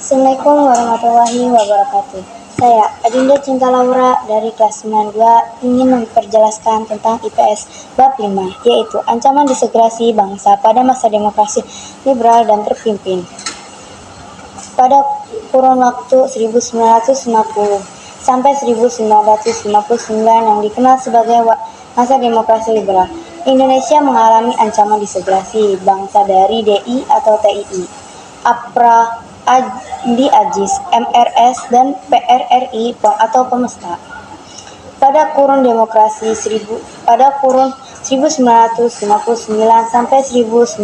Assalamualaikum warahmatullahi wabarakatuh. Saya, Adinda Cinta Laura dari kelas 92 ingin memperjelaskan tentang IPS bab 5, yaitu ancaman disintegrasi bangsa pada masa demokrasi liberal dan terpimpin. Pada kurun waktu 1950 sampai 1959 yang dikenal sebagai masa demokrasi liberal, Indonesia mengalami ancaman disintegrasi bangsa dari DI atau TII, APRA, Andi Agis, MRS, dan PRRI atau Pemesta. Pada kurun 1959 sampai 1965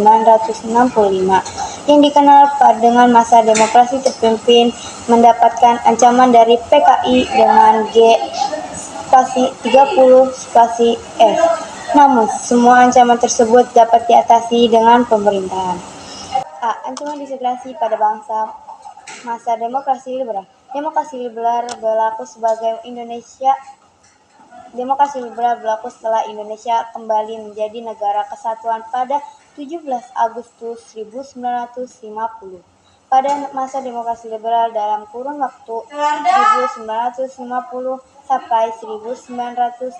yang dikenal dengan masa demokrasi terpimpin mendapatkan ancaman dari PKI dengan G30F. Namun, semua ancaman tersebut dapat diatasi dengan pemerintahan. Ancaman disintegrasi pada bangsa masa demokrasi liberal. Demokrasi liberal berlaku setelah Indonesia kembali menjadi negara kesatuan pada 17 Agustus 1950. Pada masa demokrasi liberal dalam kurun waktu 1950 sampai 1959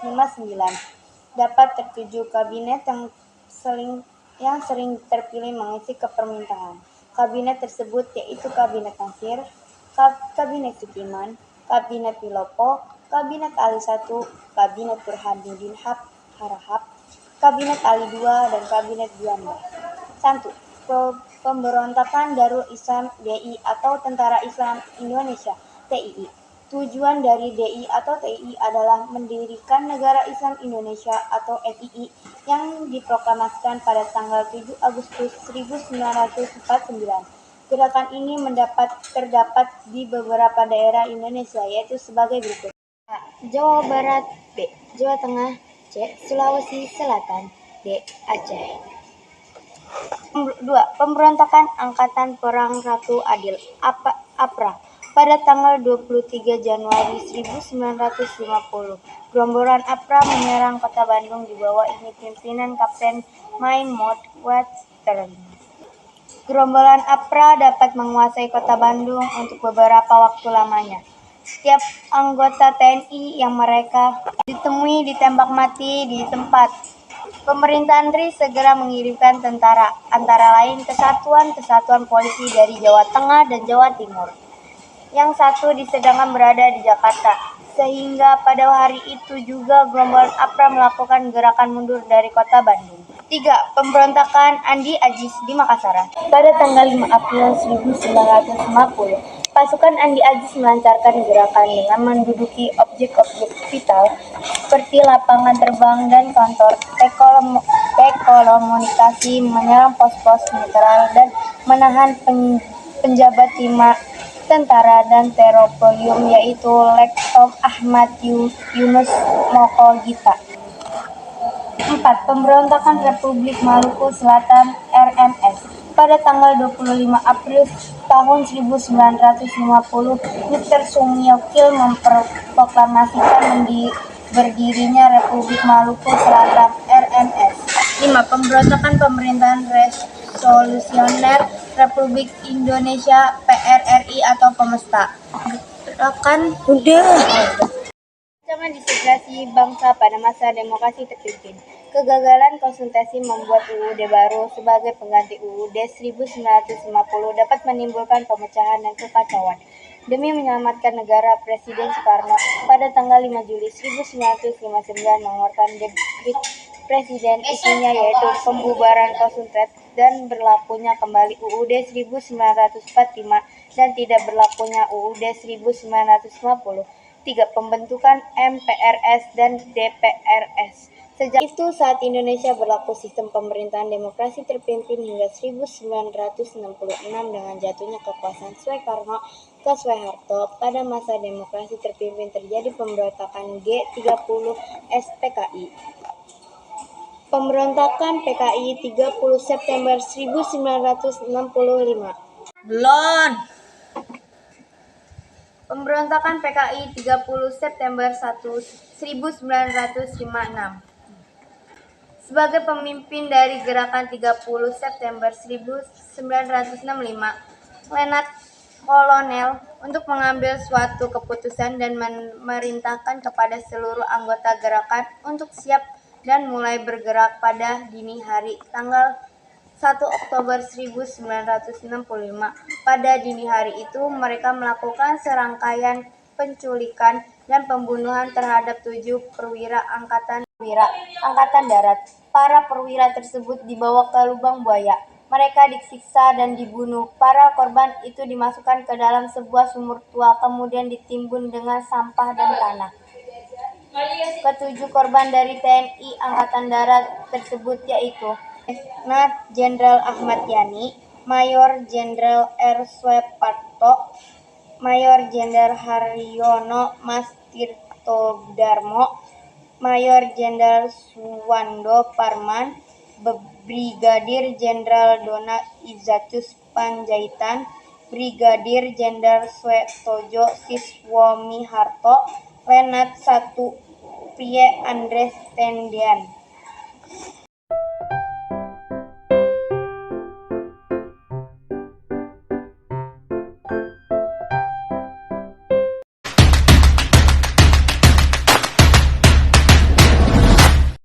dapat tertuju kabinet yang sering terpilih mengisi kepemerintahan. Kabinet tersebut yaitu Kabinet Nasir, Kabinet Sudirman, Kabinet Wilopo, Kabinet Ali I, Kabinet Burhanuddin Harahap, Kabinet Ali II, dan Kabinet Juanda. 1. Pemberontakan Darul Islam DI atau Tentara Islam Indonesia TII. Tujuan dari DI atau TII adalah mendirikan Negara Islam Indonesia atau NII yang diproklamasikan pada tanggal 7 Agustus 1949. Gerakan ini terdapat di beberapa daerah Indonesia, yaitu sebagai berikut. A. Jawa Barat, B. Jawa Tengah, C. Sulawesi Selatan, D. Aceh. 2. Pemberontakan Angkatan Perang Ratu Adil APRA pada tanggal 23 Januari 1950. Gerombolan APRA menyerang kota Bandung di bawah pimpinan Kapten Maynard Western. Gerombolan APRA dapat menguasai kota Bandung untuk beberapa waktu lamanya. Setiap anggota TNI yang mereka ditemui ditembak mati di tempat. Pemerintahan RI segera mengirimkan tentara, antara lain kesatuan polisi dari Jawa Tengah dan Jawa Timur. Yang satu sedangkan berada di Jakarta, sehingga pada hari itu juga gerombolan APRA melakukan gerakan mundur dari kota Bandung. 3. Pemberontakan Andi Agis di Makassar. Pada tanggal 5 April 1950, pasukan Andi Agis melancarkan gerakan dengan menduduki objek-objek vital seperti lapangan terbang dan kantor telekomunikasi, menyerang pos-pos netral dan menahan penjabat 5 tentara dan Teropolium, yaitu Letnan Ahmad Yunus Mokogita. 4. Pemberontakan Republik Maluku Selatan RMS. Pada tanggal 25 April tahun 1950, Mr. Sumiokil memproklamasikan berdirinya Republik Maluku Selatan RMS. 5. Pemberontakan Pemerintahan Resolusioner Republik Indonesia PRRI atau Pemesta. Ancaman disintegrasi bangsa pada masa demokrasi terpimpin. Kegagalan konsultasi membuat UUD baru sebagai pengganti UUD 1950 dapat menimbulkan pemecahan dan kekacauan. Demi menyelamatkan negara, Presiden Soekarno pada tanggal 5 Juli 1959 mengeluarkan dekret Presiden, isinya yaitu pembubaran konsentrat dan berlakunya kembali UUD 1945 dan tidak berlakunya UUD 1950. 3. Pembentukan MPRS dan DPRS. Sejak itu saat Indonesia berlaku sistem pemerintahan demokrasi terpimpin hingga 1966 dengan jatuhnya kekuasaan Soekarno ke Soeharto. Pada masa demokrasi terpimpin terjadi pemberontakan G30 SPKI. Pemberontakan PKI 30 September 1965. Pemberontakan PKI 30 September 1956. Sebagai pemimpin dari gerakan 30 September 1965, Letnan kolonel untuk mengambil suatu keputusan dan memerintahkan kepada seluruh anggota gerakan untuk siap dan mulai bergerak pada dini hari tanggal 1 Oktober 1965. Pada dini hari itu, mereka melakukan serangkaian penculikan dan pembunuhan terhadap 7 perwira Angkatan Darat. Para perwira tersebut dibawa ke lubang buaya. Mereka disiksa dan dibunuh. Para korban itu dimasukkan ke dalam sebuah sumur tua, kemudian ditimbun dengan sampah dan tanah. Ketujuh korban dari TNI Angkatan Darat tersebut yaitu Letnan Jenderal Ahmad Yani, Mayor Jenderal R. Sweparto, Mayor Jenderal Haryono Mas Tirtodarmo, Mayor Jenderal Suwando Parman, Brigadir Jenderal Dona Izatus Panjaitan, Brigadir Jenderal Swetojo Siswomiharto, Letnan 1 Prie Andres Tendian.